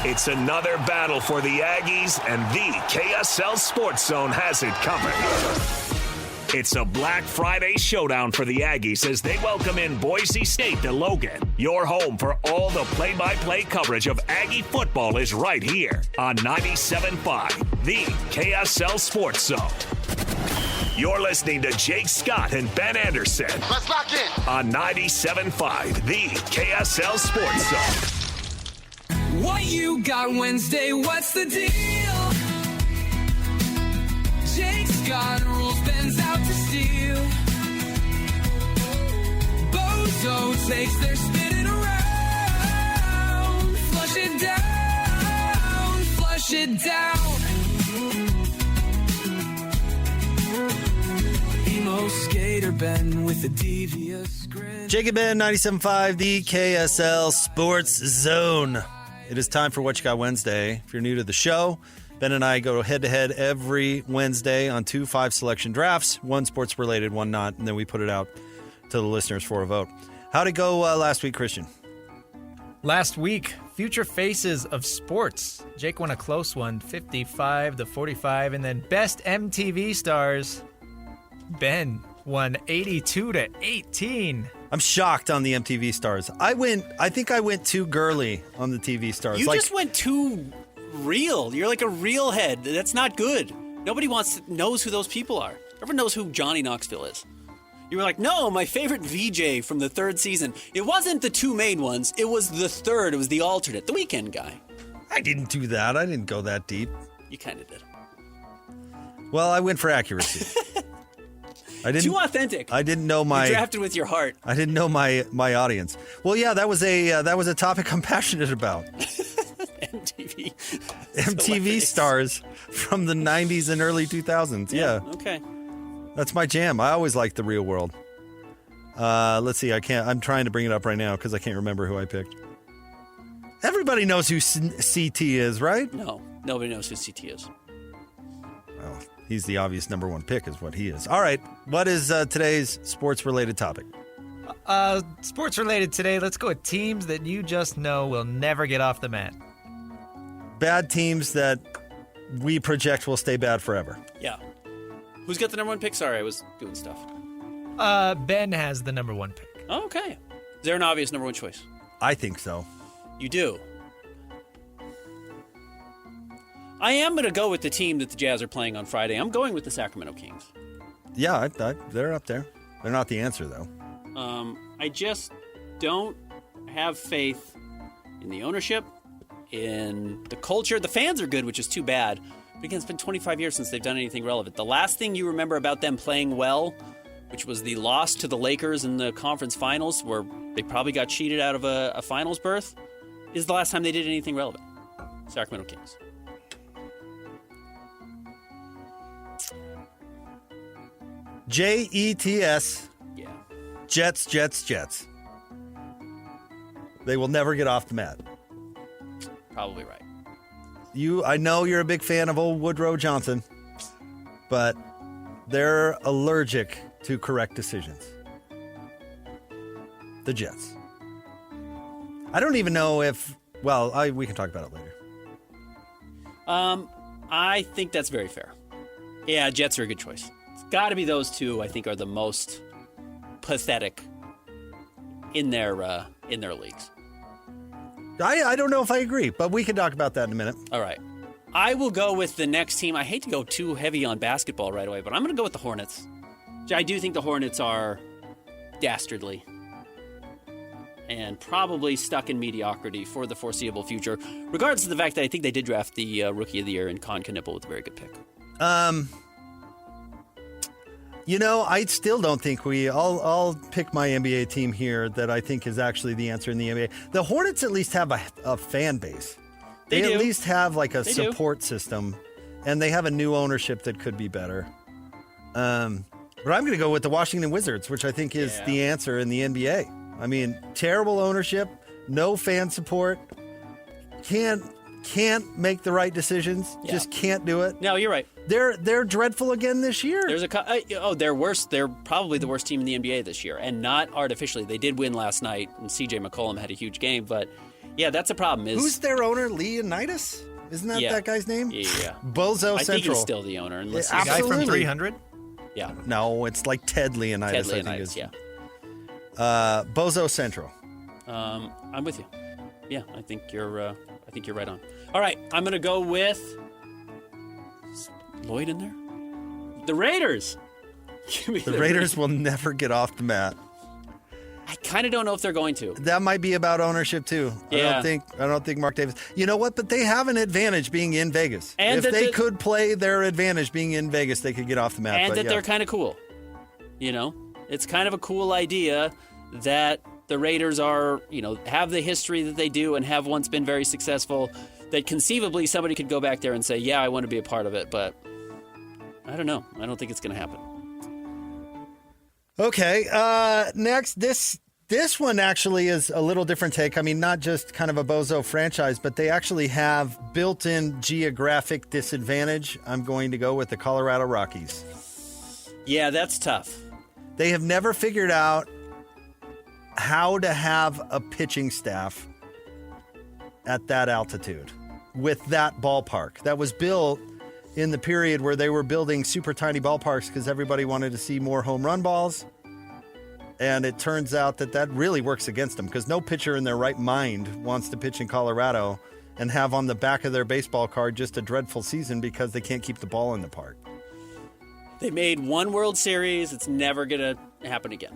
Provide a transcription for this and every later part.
It's another battle for the Aggies, and the KSL Sports Zone has it covered. It's a Black Friday showdown for the Aggies as they welcome in Boise State to Logan. Your home for all the play-by-play coverage of Aggie football is right here on 97.5, the KSL Sports Zone. You're listening to Jake Scott and Ben Anderson. Let's lock in. On 97.5, the KSL Sports Zone. What you got Wednesday? What's the deal? Jake Scott rules, Ben's out to steal. Bozo takes their spinning around. Flush it down, flush it down. Emo skater Ben with a devious grin. Jake and Ben, 97.5, the KSL Sports Zone. It is time for What You Got Wednesday. If you're new to the show, Ben and I go head-to-head every Wednesday on 2 5-selection drafts, one sports-related, one not, and then we put it out to the listeners for a vote. How'd it go last week, Christian? Last week, future faces of sports. Jake won a close one, 55-45, and then best MTV stars, Ben won 82-18. I'm shocked on the MTV stars. I think I went too girly on the TV stars. You just went too real. You're like a real head. That's not good. Nobody knows who those people are. Everyone knows who Johnny Knoxville is. You were like, no, my favorite VJ from the 3rd season. It wasn't the 2 main ones. It was the 3rd. It was the alternate, the weekend guy. I didn't do that. I didn't go that deep. You kind of did. Well, I went for accuracy. Too authentic. I didn't know my. You drafted with your heart. I didn't know my audience. Well, yeah, that was a topic I'm passionate about. MTV stars from the 90s and early 2000s. Yeah. Okay. That's my jam. I always liked the real world. Let's see. I'm trying to bring it up right now because I can't remember who I picked. Everybody knows who CT is, right? No, nobody knows who CT is. Well, he's the obvious number 1 pick is what he is. All right. What is today's sports-related topic? Sports-related today, let's go with teams that you just know will never get off the mat. Bad teams that we project will stay bad forever. Yeah. Who's got the number 1 pick? Sorry, I was doing stuff. Ben has the number 1 pick. Oh, okay. Is there an obvious number 1 choice? I think so. You do. I am going to go with the team that the Jazz are playing on Friday. I'm going with the Sacramento Kings. Yeah, they're up there. They're not the answer, though. I just don't have faith in the ownership, in the culture. The fans are good, which is too bad. But again, it's been 25 years since they've done anything relevant. The last thing you remember about them playing well, which was the loss to the Lakers in the conference finals, where they probably got cheated out of a finals berth, is the last time they did anything relevant. Sacramento Kings. Jets. Yeah. Jets. They will never get off the mat. Probably right. I know you're a big fan of old Woodrow Johnson, but they're allergic to correct decisions. The Jets. I don't even know if... Well, we can talk about it later. I think that's very fair. Yeah, Jets are a good choice. It's got to be those two, I think, are the most pathetic in their leagues. I don't know if I agree, but we can talk about that in a minute. All right. I will go with the next team. I hate to go too heavy on basketball right away, but I'm going to go with the Hornets. I do think the Hornets are dastardly and probably stuck in mediocrity for the foreseeable future, regardless of the fact that I think they did draft the Rookie of the Year in Con Knipple with a very good pick. I still don't think I'll pick my NBA team here that I think is actually the answer in the NBA. The Hornets at least have a fan base. They at least have like a support system, and they have a new ownership that could be better. But I'm going to go with the Washington Wizards, which I think is the answer in the NBA. I mean, terrible ownership, no fan support, can't make the right decisions, just can't do it. No, you're right. They're dreadful again this year. They're worse. They're probably the worst team in the NBA this year, and not artificially. They did win last night, and CJ McCollum had a huge game, but Yeah, that's a problem. Who's their owner? Leonidas? Isn't that that guy's name? Yeah. Bozo Central. I think he's still the owner. Unless The guy from 300? Yeah. No, it's like Ted Leonidas. Ted Leonidas, I think Bozo Central. I'm with you. Yeah, I think you're right on. All right, I'm going to go with is Lloyd in there? The Raiders. The Raiders will never get off the mat. I kind of don't know if they're going to. That might be about ownership too. Yeah. I don't think Mark Davis. You know what? But they have an advantage being in Vegas. And if they could play their advantage being in Vegas, they could get off the mat. And they're kind of cool. You know, it's kind of a cool idea that the Raiders are, have the history that they do and have once been very successful. That conceivably somebody could go back there and say, "Yeah, I want to be a part of it," but I don't know. I don't think it's going to happen. Okay, next, this one actually is a little different take. I mean, not just kind of a bozo franchise, but they actually have built-in geographic disadvantage. I'm going to go with the Colorado Rockies. Yeah, that's tough. They have never figured out how to have a pitching staff at that altitude with that ballpark that was built in the period where they were building super tiny ballparks because everybody wanted to see more home run balls. And it turns out that really works against them because no pitcher in their right mind wants to pitch in Colorado and have on the back of their baseball card just a dreadful season because they can't keep the ball in the park. They made one World Series. It's never going to happen again.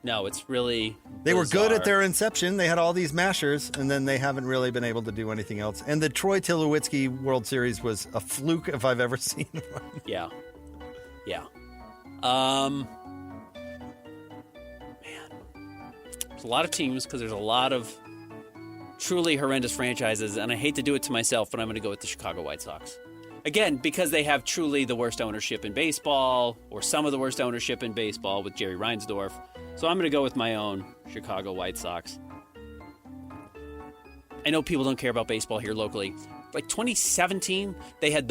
No, it's really They were bizarre. good at their inception. They had all these mashers, and then they haven't really been able to do anything else. And the Troy Tulowitzki World Series was a fluke if I've ever seen one. Yeah. There's a lot of teams because there's a lot of truly horrendous franchises, and I hate to do it to myself, but I'm going to go with the Chicago White Sox. Again, because they have truly the worst ownership in baseball, or some of the worst ownership in baseball with Jerry Reinsdorf. So I'm going to go with my own Chicago White Sox. I know people don't care about baseball here locally. Like 2017, they had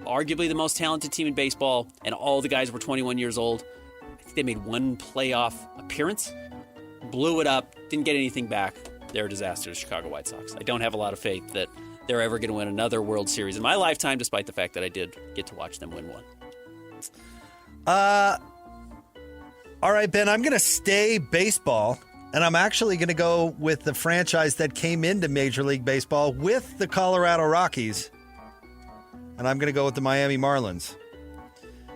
arguably the most talented team in baseball, and all the guys were 21 years old. I think they made one playoff appearance, blew it up, didn't get anything back. They're a disaster, the Chicago White Sox. I don't have a lot of faith that they're ever going to win another World Series in my lifetime, despite the fact that I did get to watch them win one. All right, Ben, I'm going to stay baseball, and I'm actually going to go with the franchise that came into Major League Baseball with the Colorado Rockies, and I'm going to go with the Miami Marlins.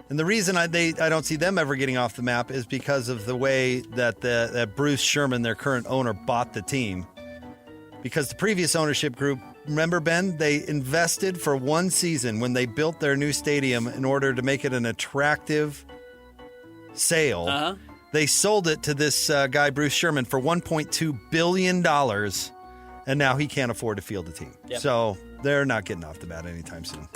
And the reason I don't see them ever getting off the map is because of the way that Bruce Sherman, their current owner, bought the team. Because the previous ownership group, remember, Ben, they invested for one season when they built their new stadium in order to make it an attractive sale. Uh-huh. They sold it to this guy, Bruce Sherman, for $1.2 billion, and now he can't afford to field a team. Yep. So they're not getting off the bat anytime soon.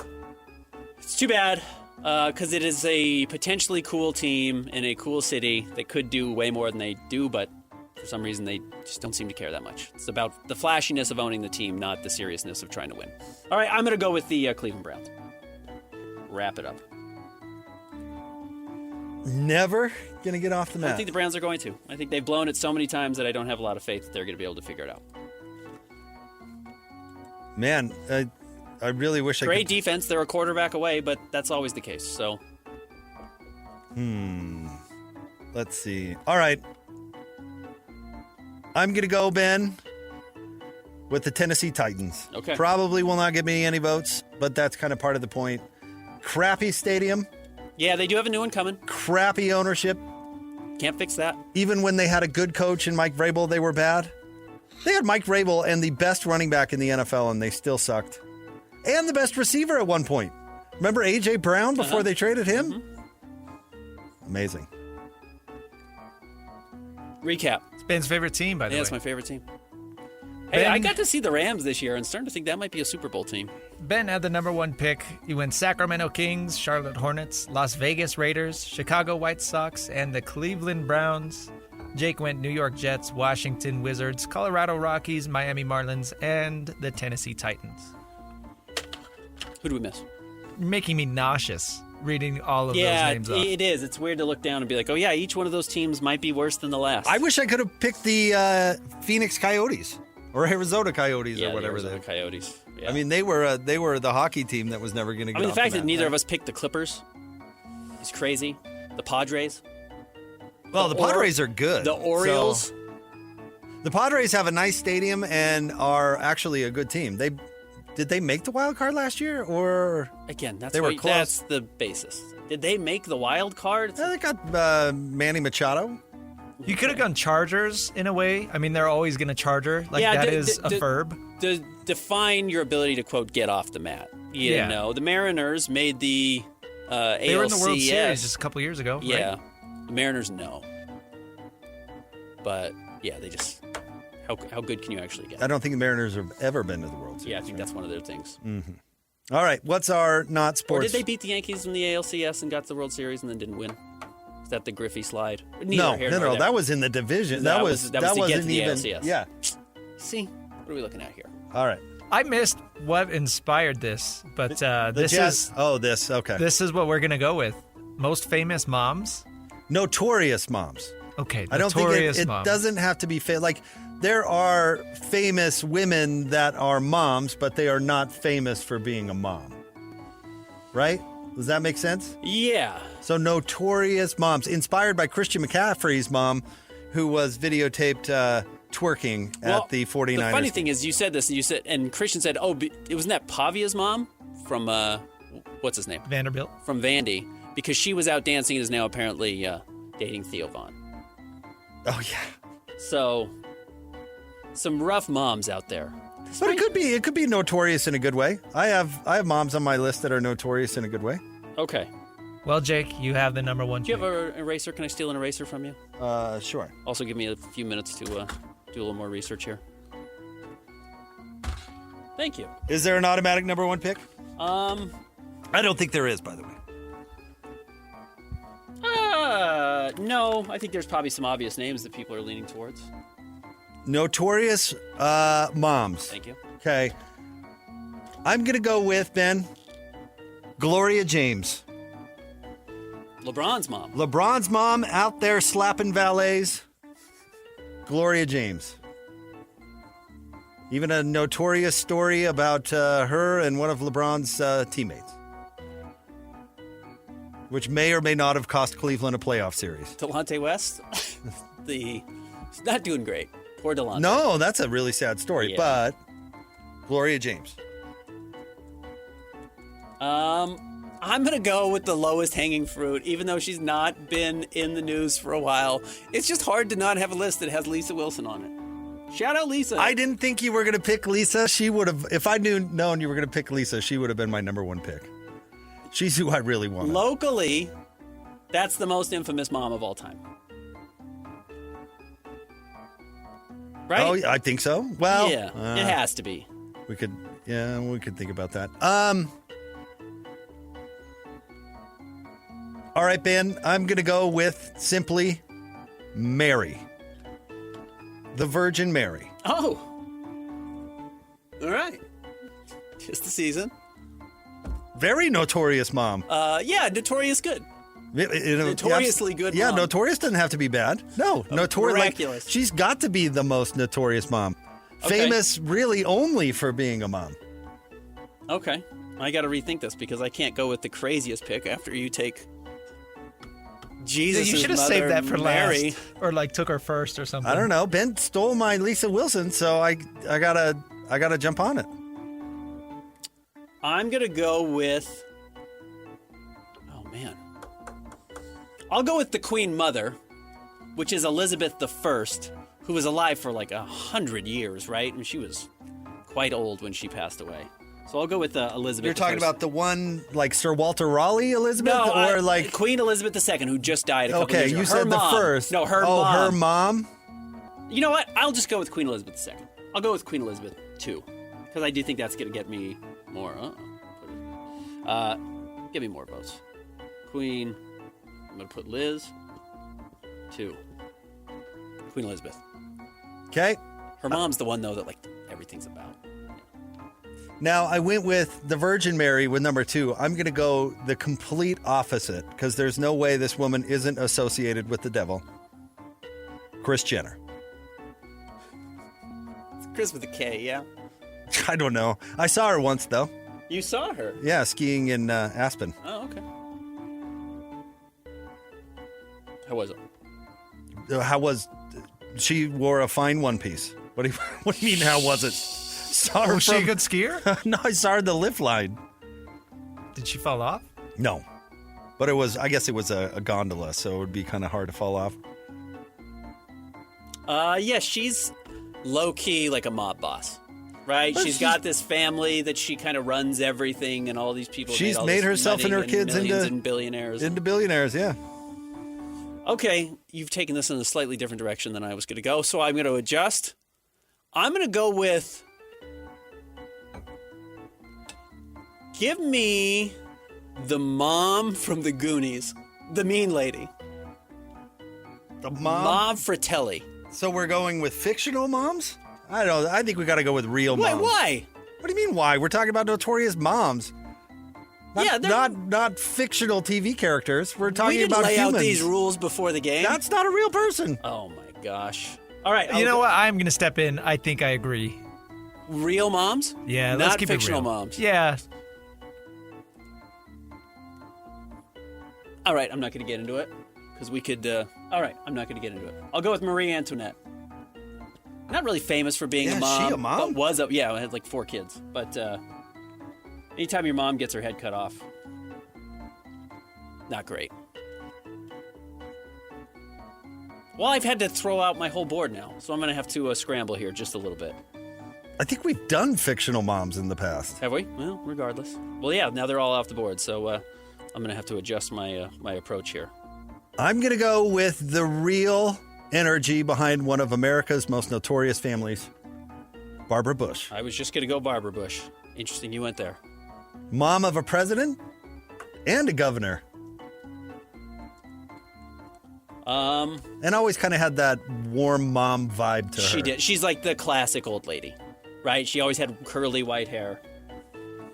It's too bad, because it is a potentially cool team in a cool city. They could do way more than they do, but for some reason they just don't seem to care that much. It's about the flashiness of owning the team, not the seriousness of trying to win. All right, I'm going to go with the Cleveland Browns. Wrap it up. Never going to get off the I mat. don't think the Browns are going to. I think they've blown it so many times that I don't have a lot of faith that they're going to be able to figure it out. Man, I really wish I could. Great defense. They're a quarterback away, but that's always the case. So, Let's see. All right. I'm going to go, Ben, with the Tennessee Titans. Okay. Probably will not get me any votes, but that's kind of part of the point. Crappy stadium, yeah, they do have a new one coming. crappy ownership. Can't fix that. Even when they had a good coach in Mike Vrabel, they were bad. They had Mike Vrabel and the best running back in the NFL, and they still sucked. And the best receiver at one point. Remember A.J. Brown before they traded him? Mm-hmm. Amazing. Recap. It's Ben's favorite team, by the Yeah, way. it's my favorite team. Hey, Ben- I got to see the Rams this year and starting to think that might be a Super Bowl team. Ben had the number one pick. You went Sacramento Kings, Charlotte Hornets, Las Vegas Raiders, Chicago White Sox, and the Cleveland Browns. Jake went New York Jets, Washington Wizards, Colorado Rockies, Miami Marlins, and the Tennessee Titans. Who do we miss? You're making me nauseous reading all of those names off. it is. It's weird to look down and be like, oh, yeah, each one of those teams might be worse than the last. I wish I could have picked the Phoenix Coyotes or Arizona Coyotes Yeah, or whatever the they. Arizona Coyotes. Yeah. I mean, they were the hockey team that was never going to get. the off fact the that mat, neither right? of us picked the Clippers is crazy. The Padres. Well, the Padres are good. The Orioles. So, the Padres have a nice stadium and are actually a good team. Did they make the wild card last year, or Again, they were close? that's the basis. Did they make the wild card? Yeah, they got Manny Machado. You could have gone Chargers in a way. I mean, they're always going to Charger. Like, Yeah, that is a verb. Define your ability to, quote, get off the mat. You Yeah. know, the Mariners made the ALCS. They were in the World Series just a couple years ago. Yeah. Right? The Mariners, no. But, yeah, they just... How good can you actually get? I don't think the Mariners have ever been to the World Series. Yeah, I think that's one of their things. All right, what's our not Or sports? did they beat the Yankees in the ALCS and got to the World Series and then didn't win? Is that the Griffey slide? No, Neither here nor there. that was in the division. That That was was to get to wasn't the even. ALCS. Yeah. See? What are we looking at here? All right. I missed what inspired this, but The this Jazz- is this okay. this is what we're going to go with. Most famous moms. Notorious moms. Okay, I don't think Notorious it Moms. doesn't have to be like there are famous women that are moms, but they are not famous for being a mom. Right? Does that make sense? Yeah. So notorious moms, inspired by Christian McCaffrey's mom, who was videotaped twerking at the 49ers. The funny thing is, you said this, and Christian said, "Oh, it wasn't that Pavia's mom from what's his name? Vanderbilt. From Vandy, because she was out dancing and is now apparently dating Theo Vaughn." Oh yeah. So, some rough moms out there. But it could be notorious in a good way. I have moms on my list that are notorious in a good way. Okay. Well, Jake, you have the number one. Do you have an eraser? Can I steal an eraser from you? Sure. Also, give me a few minutes to do a little more research here. Thank you. Is there an automatic number one pick? I I don't think there is, by the way. No. I think there's probably some obvious names that people are leaning towards. Notorious moms. Thank you. Okay. I'm going to go with, Ben, Gloria James. LeBron's mom. LeBron's mom out there slapping valets. Gloria James. Even a notorious story about her and one of LeBron's teammates, which may or may not have cost Cleveland a playoff series. Delonte West. He's not doing great. Poor Delonte. No, that's a really sad story, Yeah. but Gloria James. I'm going to go with the lowest hanging fruit, even though she's not been in the news for a while. It's just hard to not have a list that has Lisa Wilson on it. Shout out Lisa. I didn't think you were going to pick Lisa. She would have, if I known you were going to pick Lisa, she would have been my number one pick. She's who I really want. Locally, that's the most infamous mom of all time. Right? Oh, I think so. Well, yeah, it has to be. we could think about that. All right, Ben, I'm going to go with simply Mary. The Virgin Mary. Oh. All right. Just the season. Very notorious mom. Yeah, notorious good. Notoriously good Yeah, mom. notorious doesn't have to be bad. No, notorious. miraculous. She's got to be the most notorious mom. Okay. Famous really only for being a mom. Okay. I got to rethink this because I can't go with the craziest pick after you take Jesus' You should have mother, saved that for Mary. last, or like took her first or something. I don't know. Ben stole my Lisa Wilson, so I gotta jump on it. I'm going to go with... Oh, man. I'll go with the Queen Mother, which is Elizabeth I, who was alive for like 100 years, right? And she was quite old when she passed away. So I'll go with Elizabeth You're talking I. about the one like Sir Walter Raleigh Elizabeth, No, or like Queen Elizabeth II, who just died a couple okay, years ago. you Her said mom. the first. No, her oh, mom. her mom. You know what? I'll just go with Queen Elizabeth II. I'll go with Queen Elizabeth II, because I do think that's going to get me more. Give me more votes. Queen. I'm going to put Liz. 2. Queen Elizabeth. Okay. Her mom's the one though that like everything's about. Now I went with the Virgin Mary with number 2. I'm going to go the complete opposite because there's no way this woman isn't associated with the devil. Kris Jenner. Chris with a K, yeah. I don't know. I saw her once, though. You saw her? Yeah, skiing in Aspen. Oh, okay. How was it? She wore a fine one piece. What do you mean, how was it? Saw her Was she a good skier? No, I saw her the lift line. Did she fall off? No. But I guess it was a gondola, so it would be kind of hard to fall off. Yeah, she's low-key like a mob boss, right? But she's got this family that she kind of runs everything, and all these people. She's made herself and her kids into billionaires. Into billionaires, yeah. Okay, you've taken this in a slightly different direction than I was going to go, so I'm going to adjust. I'm going to go with... Give me the mom from the Goonies, the mean lady. The mom? Mom Fratelli. So we're going with fictional moms? I don't know. I think we got to go with real moms. Why? What do you mean why? We're talking about Notorious Moms. Not, not fictional TV characters. We're talking we didn't about lay humans. out these rules before the game. That's not a real person. Oh my gosh! All right, You know what? I'm going to step in. I think I agree. Real moms? Yeah, not let's keep fictional it real. moms. Yeah. All right, I'm not going to get into it because we could. All right, I'm not going to get into it. I'll go with Marie Antoinette. Not really famous for being a mom. She a mom? But had like 4 kids. But anytime your mom gets her head cut off, not great. Well, I've had to throw out my whole board now, so I'm going to have to scramble here just a little bit. I think we've done fictional moms in the past. Have we? Well, regardless. Well, yeah, now they're all off the board, so I'm going to have to adjust my my approach here. I'm going to go with the real energy behind one of America's most notorious families, Barbara Bush. I was just going to go Barbara Bush. Interesting you went there. Mom of a president and a governor. And always kind of had that warm mom vibe to her. She did. She's like the classic old lady, right? She always had curly white hair.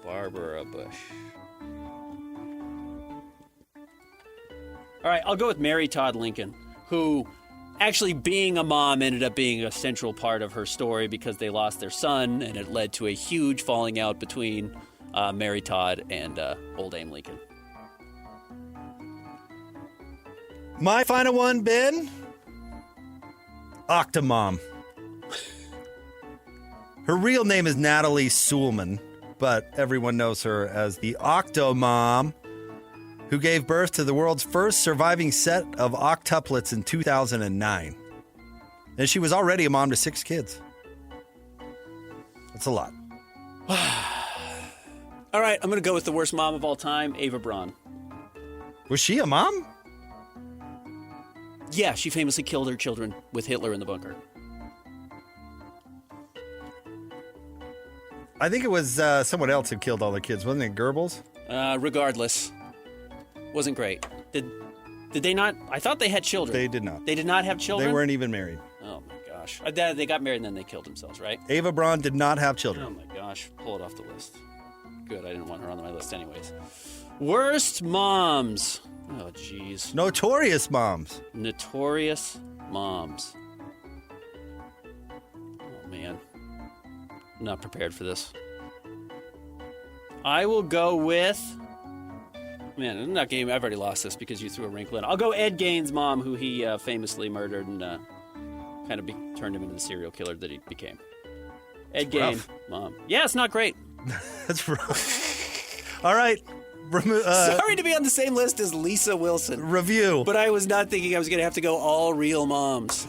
Barbara Bush. All right, I'll go with Mary Todd Lincoln, who actually being a mom ended up being a central part of her story because they lost their son, and it led to a huge falling out between Mary Todd and old Abe Lincoln. My final one, Ben. Octomom. Her real name is Natalie Suleman, but everyone knows her as the Octomom, who gave birth to the world's first surviving set of octuplets in 2009. And she was already a mom to 6 kids. That's a lot. All right, I'm going to go with the worst mom of all time, Ava Braun. Was she a mom? Yeah, she famously killed her children with Hitler in the bunker. I think it was someone else who killed all the kids. Wasn't it Goebbels? Regardless, wasn't great. Did they not? I thought they had children. They did not. They did not have children? They weren't even married. Oh, my gosh. They got married and then they killed themselves, right? Ava Braun did not have Oh, children. my gosh. Pull it off the list. Good, I didn't want her on my list anyways. Worst moms. Oh, jeez. Notorious moms. Notorious moms. Oh, man. I'm not prepared for this. I will go with... Man, I'm not game. I've already lost this because you threw a wrinkle in. I'll go Ed Gein's mom, who he famously murdered and kind of turned him into the serial killer that he became. Ed Gein, rough. mom. Yeah, it's not great. That's rough. All right. Sorry to be on the same list as Lisa Wilson. Review. But I was not thinking I was going to have to go all real moms.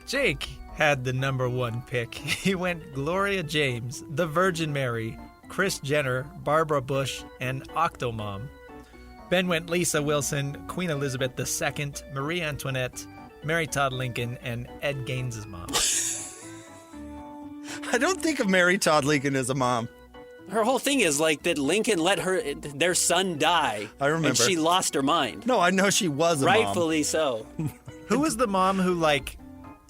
Jake had the number 1 pick. He went Gloria James, the Virgin Mary, Kris Jenner, Barbara Bush, and Octomom. Ben went Lisa Wilson, Queen Elizabeth II, Marie Antoinette, Mary Todd Lincoln, and Ed Gaines's mom. I don't think of Mary Todd Lincoln as a mom. Her whole thing is like that Lincoln let their son die. I remember. And she lost her mind. No, I know she was a mom. Rightfully so. Who was the mom who,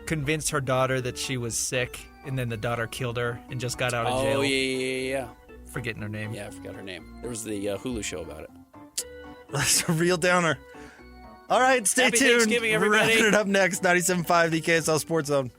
convinced her daughter that she was sick, and then the daughter killed her and just got out of jail? Oh, yeah. Forgetting her name. Yeah, I forgot her name. There was the Hulu show about it. That's a real downer. All right, stay Happy tuned. Thanksgiving, everybody. We're wrapping it up next. 97.5, the KSL Sports Zone.